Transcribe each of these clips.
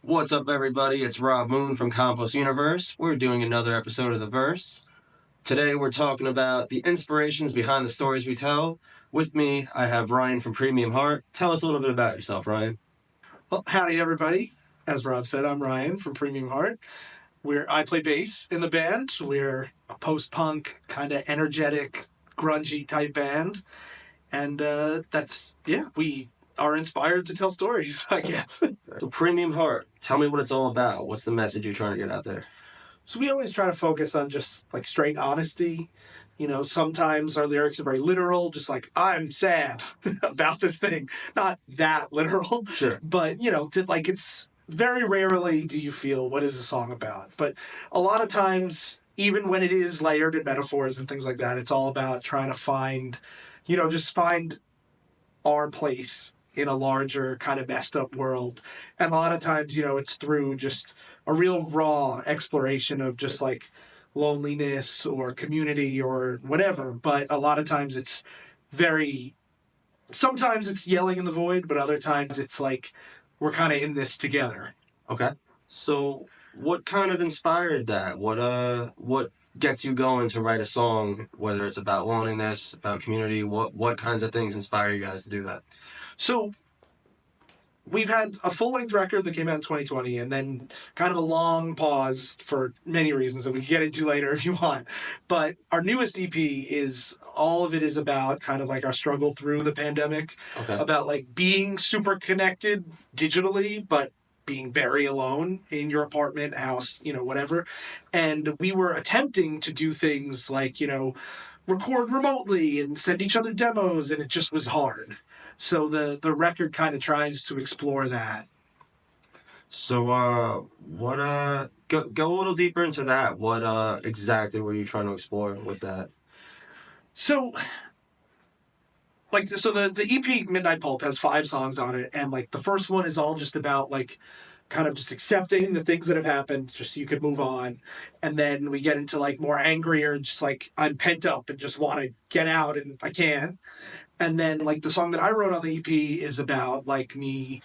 What's up, everybody? It's Rob Moon from Compost Universe. We're doing another episode of The Verse. Today, we're talking about the inspirations behind the stories we tell. With me, I have Ryan from Premium Heart. Tell us a little bit about yourself, Ryan. Well, howdy, everybody. As Rob said, I'm Ryan from Premium Heart. I play bass in the band. We're a post-punk, kind of energetic, grungy type band. And we are inspired to tell stories, I guess. So, Premium Heart, tell me what it's all about. What's the message you're trying to get out there? So we always try to focus on just like straight honesty. You know, sometimes our lyrics are very literal, just like, I'm sad about this thing. Not that literal. Sure. But, it's very rarely do you feel, what is the song about? But a lot of times, even when it is layered in metaphors and things like that, it's all about trying to find our place in a larger kind of messed up world. And a lot of times, it's through just a real raw exploration of just like loneliness or community or whatever. But a lot of times sometimes it's yelling in the void, but other times it's like we're kind of in this together. Okay. So, what kind of inspired that? What gets you going to write a song, whether it's about loneliness, about community? What kinds of things inspire you guys to do that? So we've had a full-length record that came out in 2020 and then kind of a long pause for many reasons that we can get into later if you want. But our newest EP all of it is about kind of like our struggle through the pandemic, about like being super connected digitally, but being very alone in your apartment, house, whatever. And we were attempting to do things like, record remotely and send each other demos, and it just was hard. So the record kind of tries to explore that. So, go a little deeper into that. What exactly were you trying to explore with that? So, the EP Midnight Pulp has 5 songs on it, and like the first one is all just about like kind of just accepting the things that have happened just so you could move on. And then we get into like more angrier, just like I'm pent up and just want to get out and I can't. And then like the song that I wrote on the EP is about like me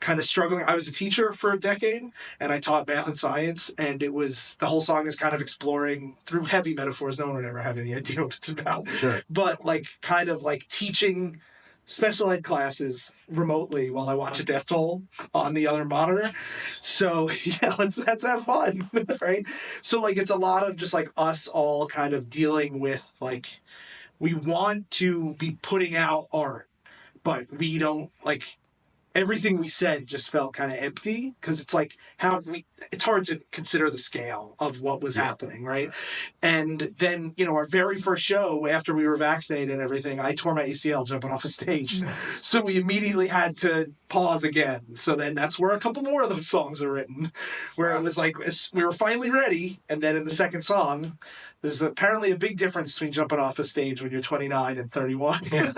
kind of struggling. I was a teacher for a decade and I taught math and science, and the whole song is kind of exploring through heavy metaphors. No one would ever have any idea what it's about. Sure. But like kind of like teaching special ed classes remotely while I watch a death toll on the other monitor. So yeah, let's have fun, right? So like it's a lot of just like us all kind of dealing with like, we want to be putting out art, but we don't like, everything we said just felt kind of empty because it's like it's hard to consider the scale of what was happening, right? And then, our very first show after we were vaccinated and everything, I tore my ACL jumping off a stage. So we immediately had to pause again. So then that's where a couple more of those songs are written, where it was like we were finally ready. And then in the second song, there's apparently a big difference between jumping off a stage when you're 29 and 31. Yeah.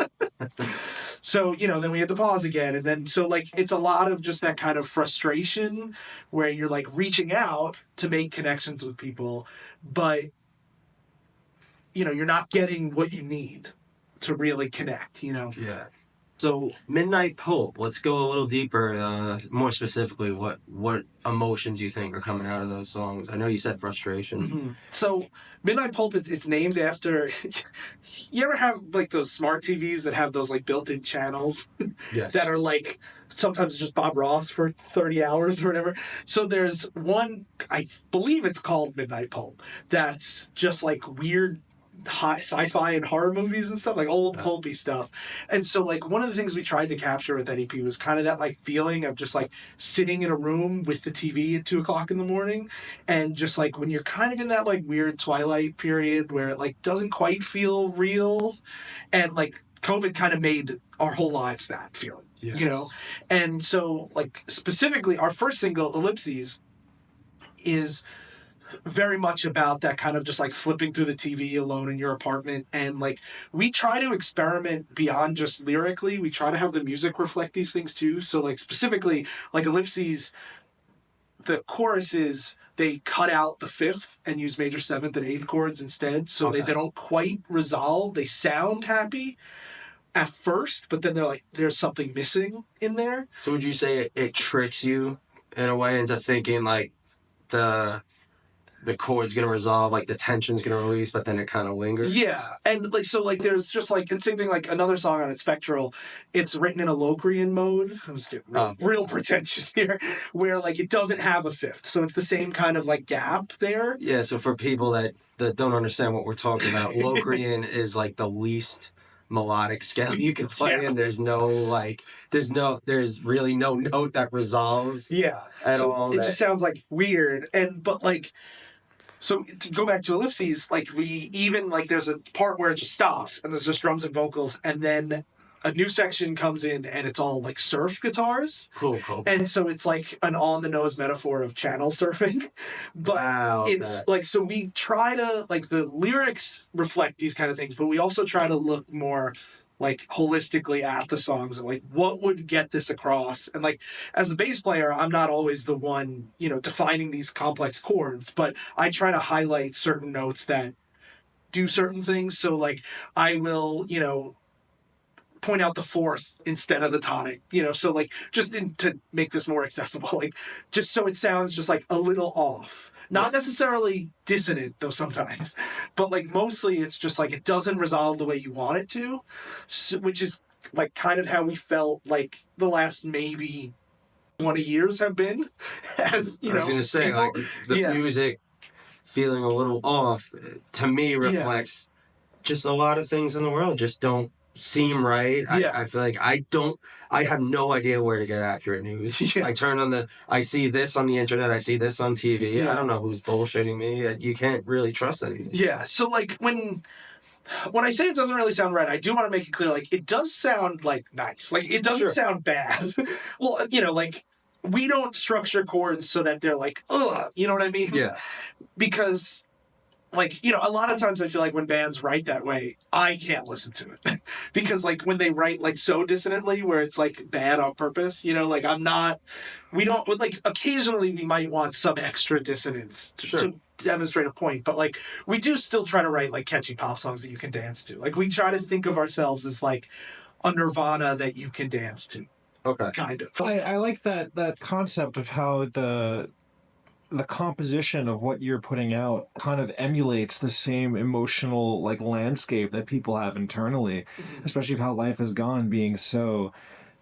So, then we had to pause again. And then, so like, it's a lot of just that kind of frustration where you're like reaching out to make connections with people, but, you're not getting what you need to really connect, Yeah. So, Midnight Pulp, let's go a little deeper, more specifically, what emotions you think are coming out of those songs? I know you said frustration. Mm-hmm. So, Midnight Pulp, it's named after, you ever have like those smart TVs that have those like built-in channels that are like, sometimes just Bob Ross for 30 hours or whatever. So there's one, I believe it's called Midnight Pulp, that's just like weird high sci-fi and horror movies and stuff, like old pulpy stuff. And so like one of the things we tried to capture with that EP was kind of that like feeling of just like sitting in a room with the TV at 2:00 in the morning, and just like when you're kind of in that like weird twilight period where it like doesn't quite feel real, and like COVID kind of made our whole lives that feeling. Yes. And so like specifically our first single, Ellipses, is very much about that kind of just like flipping through the TV alone in your apartment. And like we try to experiment beyond just lyrically. We try to have the music reflect these things too. So like specifically like Ellipses, the choruses, they cut out the 5th and use major 7th and 8th chords instead. So they don't quite resolve. They sound happy at first, but then they're like, there's something missing in there. So would you say it tricks you in a way into thinking like the chord's gonna resolve, like the tension's gonna release, but then it kind of lingers. Yeah, and like so, like there's just like and same thing like another song on it, Spectral. It's written in a Locrian mode. I'm just getting real pretentious here, where like it doesn't have a fifth, so it's the same kind of like gap there. Yeah. So for people that don't understand what we're talking about, Locrian is like the least melodic scale you can play, and there's really no note that resolves. At all. It just sounds like weird, but like. So to go back to Ellipses, like we even like there's a part where it just stops and there's just drums and vocals, and then a new section comes in and it's all like surf guitars. Cool. And so it's like an on the nose metaphor of channel surfing. But it's like so we try to like the lyrics reflect these kind of things, but we also try to look more like holistically at the songs and like what would get this across. And like as the bass player, I'm not always the one, defining these complex chords, but I try to highlight certain notes that do certain things. So like I will, point out the fourth instead of the tonic, so like just to make this more accessible, like just so it sounds just like a little off. Not necessarily dissonant, though, sometimes. But, like, mostly it's just, like, it doesn't resolve the way you want it to, which is, like, kind of how we felt, like, the last maybe 20 years have been. As, I was going to say, like, the music feeling a little off, to me, reflects just a lot of things in the world just don't seem right. I feel like I have no idea where to get accurate news. I turn on I see this on the internet, I see this on TV. I don't know who's bullshitting me. You can't really trust anything. So like when I say it doesn't really sound right, I do want to make it clear, like it does sound like nice. Like it doesn't sound bad. Well, like we don't structure chords so that they're like, ugh, you know what I mean? Yeah. Because like, a lot of times I feel like when bands write that way, I can't listen to it. Because, like, when they write, like, so dissonantly, where it's, like, bad on purpose, like, like, occasionally we might want some extra dissonance to demonstrate a point. But, like, we do still try to write, like, catchy pop songs that you can dance to. Like, we try to think of ourselves as, like, a Nirvana that you can dance to. Okay. Kind of. I like that concept of how the composition of what you're putting out kind of emulates the same emotional like landscape that people have internally, especially of how life has gone being so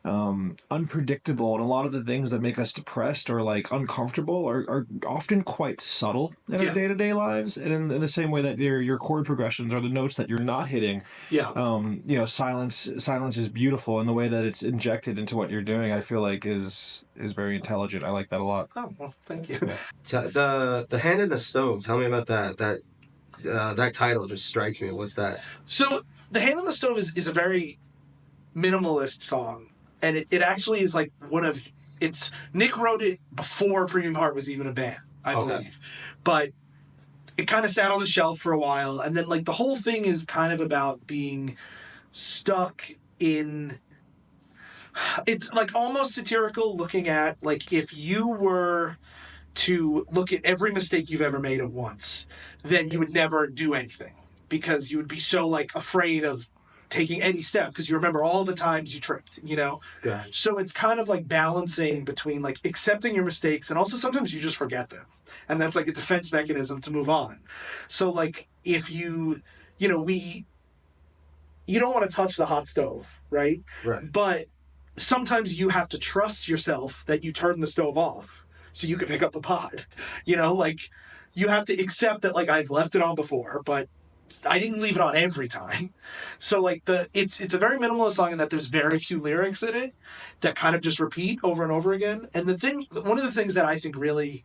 unpredictable, and a lot of the things that make us depressed or like uncomfortable are often quite subtle in our day-to-day lives, and in the same way that your chord progressions are the notes that you're not hitting. Silence is beautiful, and the way that it's injected into what you're doing, I feel like is very intelligent. I like that a lot. Oh, well, thank you. The Hand in the Stove, tell me about that title just strikes me. What's that? So The Hand in the Stove is a very minimalist song. And it actually is like Nick wrote it before Premium Heart was even a band, I believe. But it kind of sat on the shelf for a while. And then like the whole thing is kind of about being stuck in, it's like almost satirical, looking at like if you were to look at every mistake you've ever made at once, then you would never do anything because you would be so like afraid of taking any step because you remember all the times you tripped, So it's kind of like balancing between like accepting your mistakes and also sometimes you just forget them. And that's like a defense mechanism to move on. So like if you don't want to touch the hot stove, right? Right. But sometimes you have to trust yourself that you turn the stove off so you can pick up the pot. Like you have to accept that like I've left it on before, but I didn't leave it on every time. So like it's a very minimalist song in that there's very few lyrics in it that kind of just repeat over and over again. And one of the things that I think really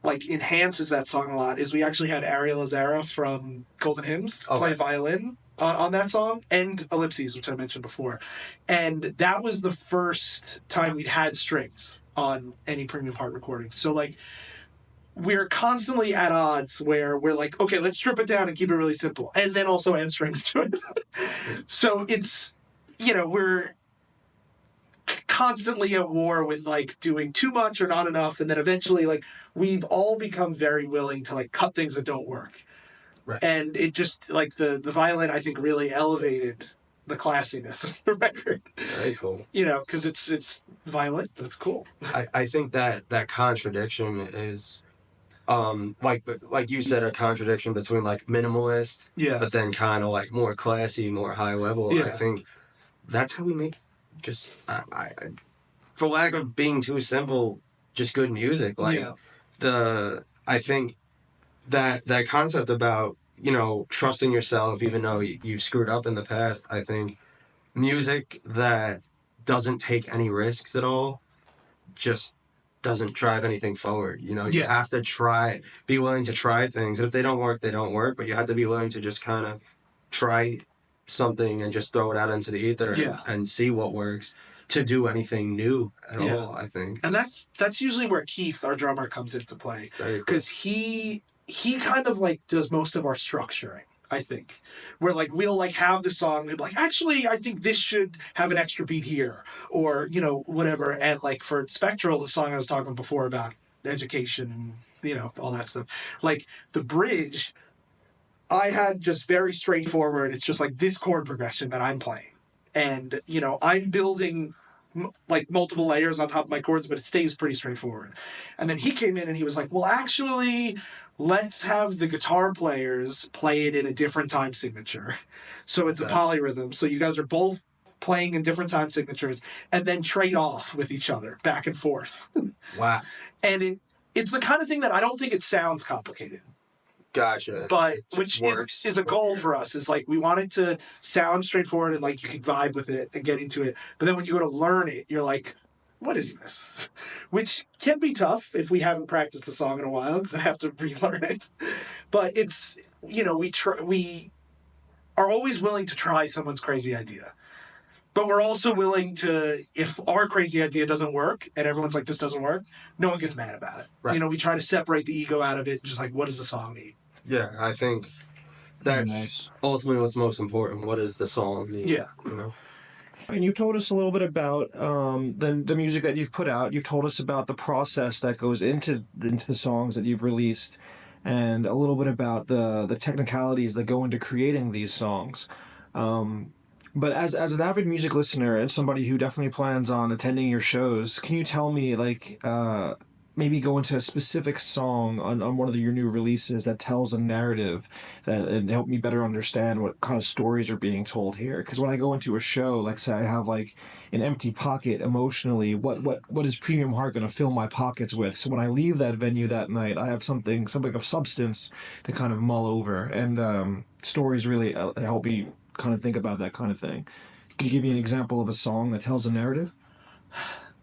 like enhances that song a lot is we actually had Ariel Azara from Golden Hymns play violin on that song, and Ellipses, which I mentioned before. And that was the first time we'd had strings on any Premium Heart recording. So like we're constantly at odds where we're like, okay, let's strip it down and keep it really simple. And then also add strings to it. So it's, we're constantly at war with like doing too much or not enough. And then eventually like we've all become very willing to like cut things that don't work. Right. And it just like the violin, I think, really elevated the classiness of the record. Very cool. You know, because it's violent. That's cool. I think that contradiction is like you said, a contradiction between like minimalist, but then kind of like more classy, more high level. I think that's how we make just for lack of being too simple, just good music. Like I think that concept about, you know, trusting yourself even though you've screwed up in the past. I think music that doesn't take any risks at all just doesn't drive anything forward. You know, you have to be willing to try things. And if they don't work, they don't work. But you have to be willing to just kind of try something and just throw it out into the ether and see what works, to do anything new at all, I think. And that's usually where Keith, our drummer, comes into play. Because he kind of like does most of our structuring. I think, where like we'll like have the song, we'll be like, actually, I think this should have an extra beat here, or you know, whatever. And like for Spectral, the song I was talking before about education and you know all that stuff, like the bridge, I had just very straightforward. It's just like this chord progression that I'm playing, and you know, I'm building like multiple layers on top of my chords, but it stays pretty straightforward. And then he came in and he was like, well, actually, let's have the guitar players play it in a different time signature. So it's a polyrhythm. So you guys are both playing in different time signatures and then trade off with each other back and forth. Wow. And it's the kind of thing that I don't think it sounds complicated. Gotcha. But which is a goal for us, is like we want it to sound straightforward and like you can vibe with it and get into it. But then when you go to learn it, you're like, what is this? Which can be tough if we haven't practiced the song in a while because I have to relearn it. But it's, you know, we are always willing to try someone's crazy idea. But we're also willing to, if our crazy idea doesn't work and everyone's like, this doesn't work, no one gets mad about it. Right. You know, we try to separate the ego out of it, just like, what does the song need? Yeah, I think that's ultimately what's most important. What does the song need? Yeah. You know? And you told us a little bit about the music that you've put out. You've told us about the process that goes into the songs that you've released, and a little bit about the technicalities that go into creating these songs. But as an avid music listener and somebody who definitely plans on attending your shows, can you tell me, like, maybe go into a specific song on one of your new releases that tells a narrative and help me better understand what kind of stories are being told here? Because when I go into a show, like say I have like an empty pocket emotionally, what is Premium Heart going to fill my pockets with? So when I leave that venue that night, I have something of substance to kind of mull over, and stories really help me kind of think about that kind of thing. Can you give me an example of a song that tells a narrative?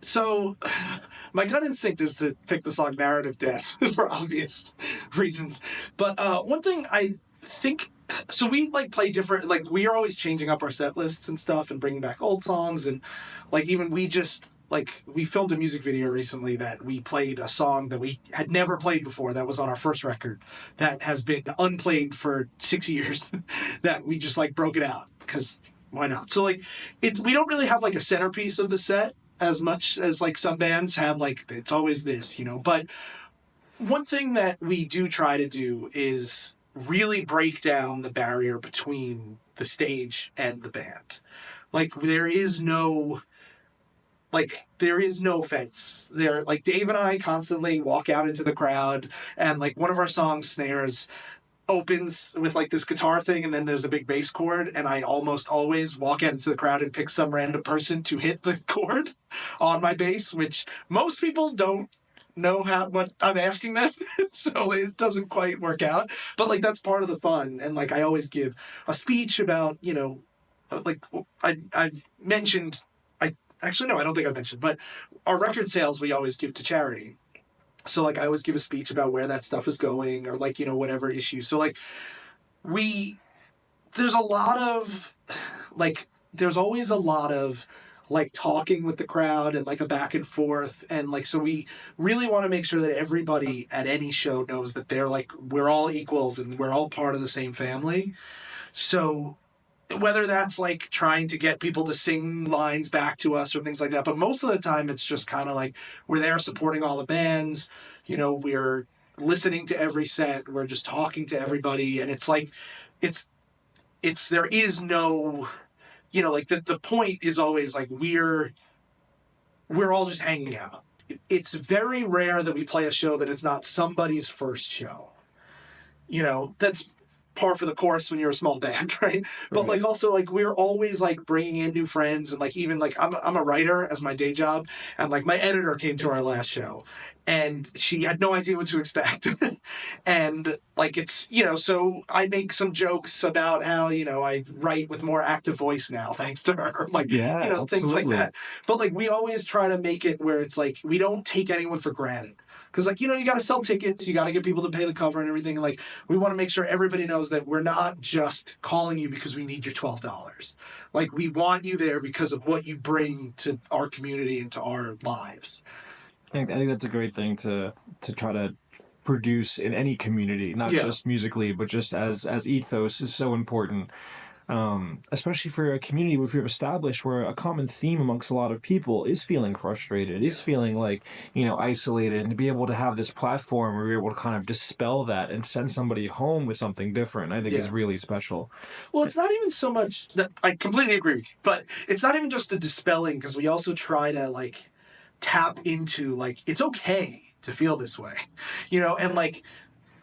So, my gut instinct is to pick the song Narrative Death for obvious reasons. But one thing I think, so we like play different, like we are always changing up our set lists and stuff and bringing back old songs. And like even we just, like we filmed a music video recently that we played a song that we had never played before that was on our first record that has been unplayed for 6 years that we just like broke it out because why not? So like we don't really have like a centerpiece of the set as much as like some bands have, like it's always this, you know. But one thing that we do try to do is really break down the barrier between the stage and the band. Like there is no fence there. Like Dave and I constantly walk out into the crowd and like one of our songs snares opens with like this guitar thing and then there's a big bass chord, and I almost always walk out into the crowd and pick some random person to hit the chord on my bass, which most people don't know what I'm asking them. So it doesn't quite work out, but like that's part of the fun. And like I always give a speech about, you know, like I've mentioned, I don't think I've mentioned, but our record sales we always give to charity. So, like, I always give a speech about where that stuff is going or, like, you know, whatever issue. So, like, there's always a lot of, like, talking with the crowd and, like, a back and forth. And, like, so we really want to make sure that everybody at any show knows that they're, like, we're all equals and we're all part of the same family. So whether that's like trying to get people to sing lines back to us or things like that, but most of the time it's just kind of like we're there supporting all the bands, you know, we're listening to every set, we're just talking to everybody, and it's like it's there is no like the point is always like we're all just hanging out. It's very rare that we play a show that it's not somebody's first show. That's par for the course when you're a small band, right? But like also like we're always like bringing in new friends, and like even like I'm a writer as my day job, and like my editor came to our last show, and she had no idea what to expect, and like it's so I make some jokes about how I write with more active voice now thanks to her, like things like that. But like we always try to make it where it's like we don't take anyone for granted. Because, like, you got to sell tickets. You got to get people to pay the cover and everything. Like, we want to make sure everybody knows that we're not just calling you because we need your $12. Like, we want you there because of what you bring to our community and to our lives. I think that's a great thing to try to produce in any community, not just musically, but just as ethos is so important. Especially for a community which we've established where a common theme amongst a lot of people is feeling frustrated, is feeling like, isolated, and to be able to have this platform where we're able to kind of dispel that and send somebody home with something different, I think is really special. Well, it's not even so much that I completely agree with you, but it's not even just the dispelling, because we also try to like tap into like, it's okay to feel this way, and like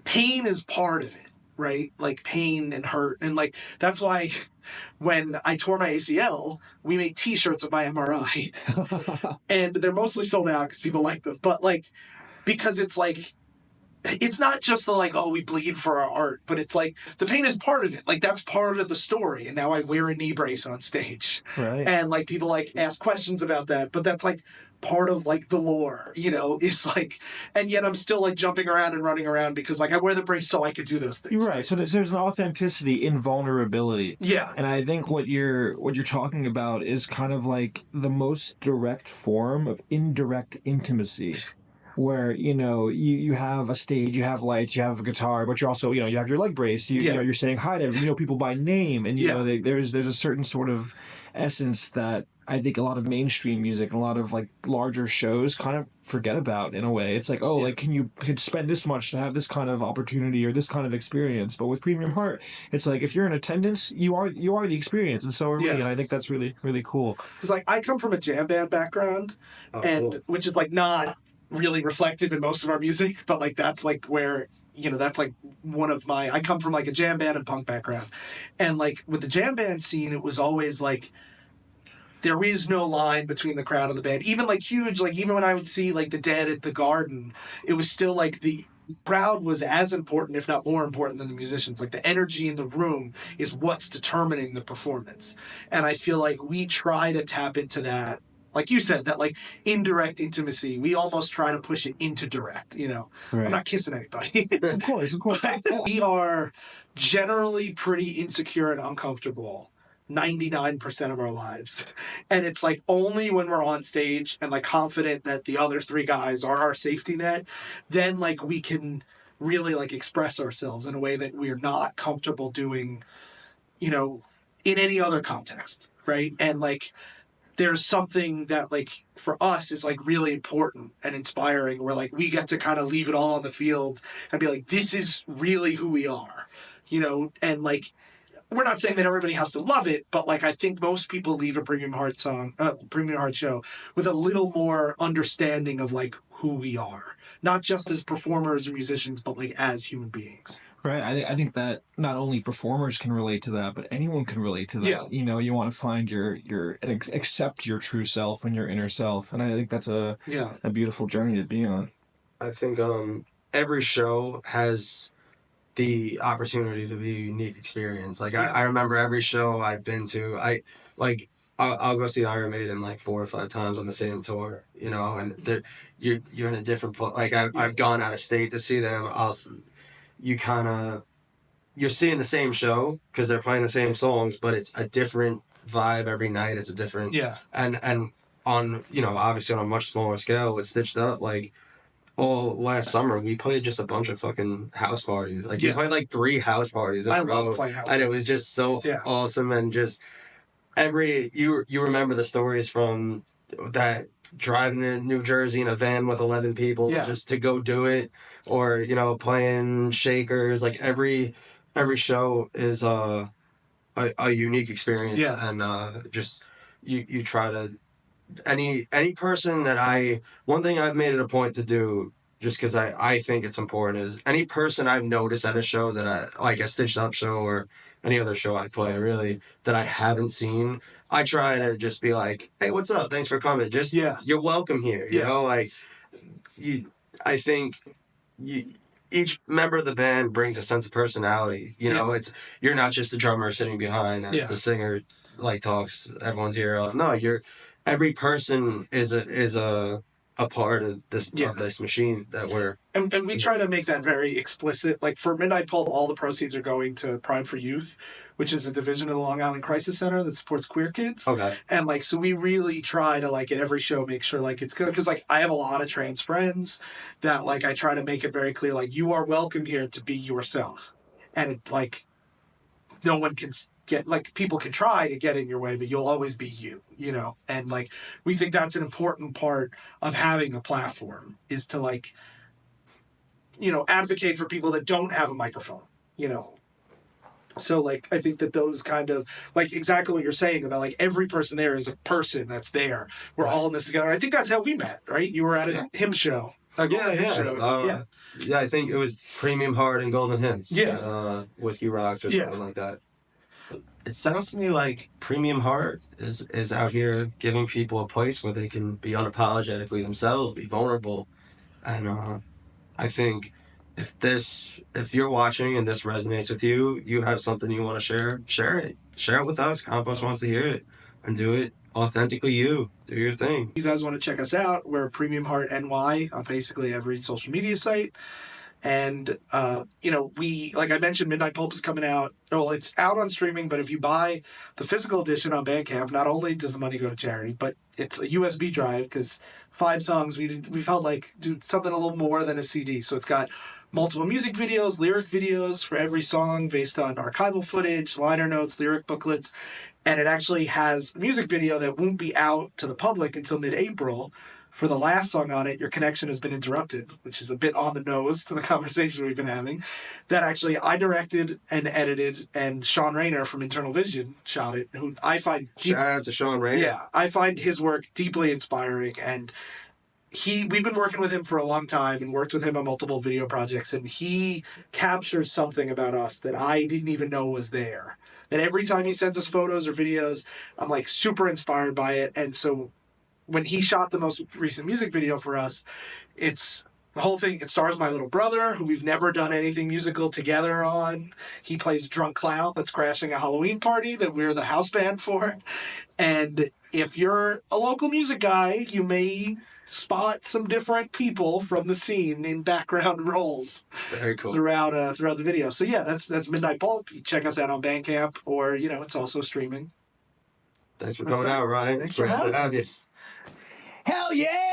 pain is part of it. Right? Like pain and hurt. And like, that's why when I tore my ACL, we made t-shirts of my MRI and they're mostly sold out because people like them. But like, because it's like, it's not just the like, oh, we bleed for our art, but it's like the pain is part of it. Like that's part of the story. And now I wear a knee brace on stage. Right. And like people like ask questions about that, but that's like part of like the lore, it's like, and yet I'm still like jumping around and running around because like I wear the brace so I could do those things. Right. So there's an authenticity in vulnerability. Yeah. And I think what you're talking about is kind of like the most direct form of indirect intimacy. Where you have a stage, you have lights, you have a guitar, but you're also you have your leg brace. You're saying hi to people by name, and there's a certain sort of essence that I think a lot of mainstream music and a lot of like larger shows kind of forget about in a way. It's like, like can you spend this much to have this kind of opportunity or this kind of experience? But with Premium Heart, it's like if you're in attendance, you are the experience, and so are we. And I think that's really really cool. Because like I come from a jam band background, which is like not really reflective in most of our music, but like that's like where that's like one of I come from like a jam band and punk background, and like with the jam band scene it was always like there is no line between the crowd and the band, even like huge, like even when I would see like the Dead at the Garden, it was still like the crowd was as important if not more important than the musicians. Like the energy in the room is what's determining the performance, and I feel like we try to tap into that. Like you said, that like indirect intimacy, we almost try to push it into direct, Right. I'm not kissing anybody. Of course. We are generally pretty insecure and uncomfortable 99% of our lives. And it's like only when we're on stage and like confident that the other three guys are our safety net, then like we can really like express ourselves in a way that we're not comfortable doing, in any other context. Right. And like, there's something that like for us is like really important and inspiring where like we get to kind of leave it all on the field and be like, this is really who we are, and like we're not saying that everybody has to love it, but like I think most people leave a Premium Heart show with a little more understanding of like who we are, not just as performers or musicians, but like as human beings. Right. I think that not only performers can relate to that, but anyone can relate to that. Yeah. You want to find your and accept your true self and your inner self. And I think that's a beautiful journey to be on. I think every show has the opportunity to be a unique experience. Like I remember every show I've been to, I'll go see Iron Maiden like 4 or 5 times on the same tour, and you're in a different place. Like I've gone out of state to see them. You're seeing the same show because they're playing the same songs, but it's a different vibe every night. It's a different and on obviously on a much smaller scale with Stitched Up. Like all last summer we played just a bunch of fucking house parties. Like we played like 3 house parties in a row, love playing house and parties. it was just so awesome. And just you remember the stories from that, driving in New Jersey in a van with 11 people just to go do it, or playing Shakers. Like every show is a unique experience, and just you try to any person that one thing I've made it a point to do, just because I think it's important, is any person I've noticed at a show that I like a Stitched Up show or any other show I play really that I haven't seen, I try to just be like, hey, what's up, thanks for coming, just you're welcome here, you know, like I think each member of the band brings a sense of personality, you know. It's you're not just the drummer sitting behind as the singer like talks everyone's ear off. No, every person is a part of this machine that we're and we try to make that very explicit. Like for Midnight Pulp, all the proceeds are going to Prime for Youth, which is a division of the Long Island Crisis Center that supports queer kids. Okay. And like, so we really try to like at every show make sure like it's good, because like I have a lot of trans friends that like I try to make it very clear, like you are welcome here to be yourself, and it like no one can get, like, people can try to get in your way, but you'll always be you, you know. And like we think that's an important part of having a platform, is to like, you know, advocate for people that don't have a microphone, you know. So like I think that those kind of like exactly what you're saying about like every person there is a person that's there. We're all in this together. I think that's how we met, right? You were at a hymn show. Yeah, I think it was Premium Heart and Golden Hymns. Yeah. Whiskey Rocks or something like that. It sounds to me like Premium Heart is out here giving people a place where they can be unapologetically themselves, be vulnerable, and I think if you're watching and this resonates with you, you have something you want to share it with us. Compost wants to hear it, and do it authentically. Do your thing. You guys want to check us out? We're Premium Heart NY on basically every social media site. And, you know, we, like I mentioned, Midnight Pulp is coming out. Well, it's out on streaming, but if you buy the physical edition on Bandcamp, not only does the money go to charity, but it's a USB drive, because 5 songs, we felt like do something a little more than a CD. So it's got multiple music videos, lyric videos for every song based on archival footage, liner notes, lyric booklets. And it actually has a music video that won't be out to the public until mid-April. For the last song on it, Your Connection Has Been Interrupted, which is a bit on the nose to the conversation we've been having, that actually I directed and edited, and Sean Rayner from Internal Vision shot it, who I find... Shout out to Sean Rayner. Yeah, I find his work deeply inspiring, and we've been working with him for a long time and worked with him on multiple video projects, and he captures something about us that I didn't even know was there. And every time he sends us photos or videos, I'm like super inspired by it. And so when he shot the most recent music video for us, it's the whole thing. It stars my little brother, who we've never done anything musical together on. He plays a drunk clown that's crashing a Halloween party that we're the house band for. And if you're a local music guy, you may spot some different people from the scene in background roles. Very cool. Throughout the video. So yeah, that's Midnight Pulp. You check us out on Bandcamp, or you know, it's also streaming. Thanks for coming out, Ryan. Thanks for having us. Hell yeah!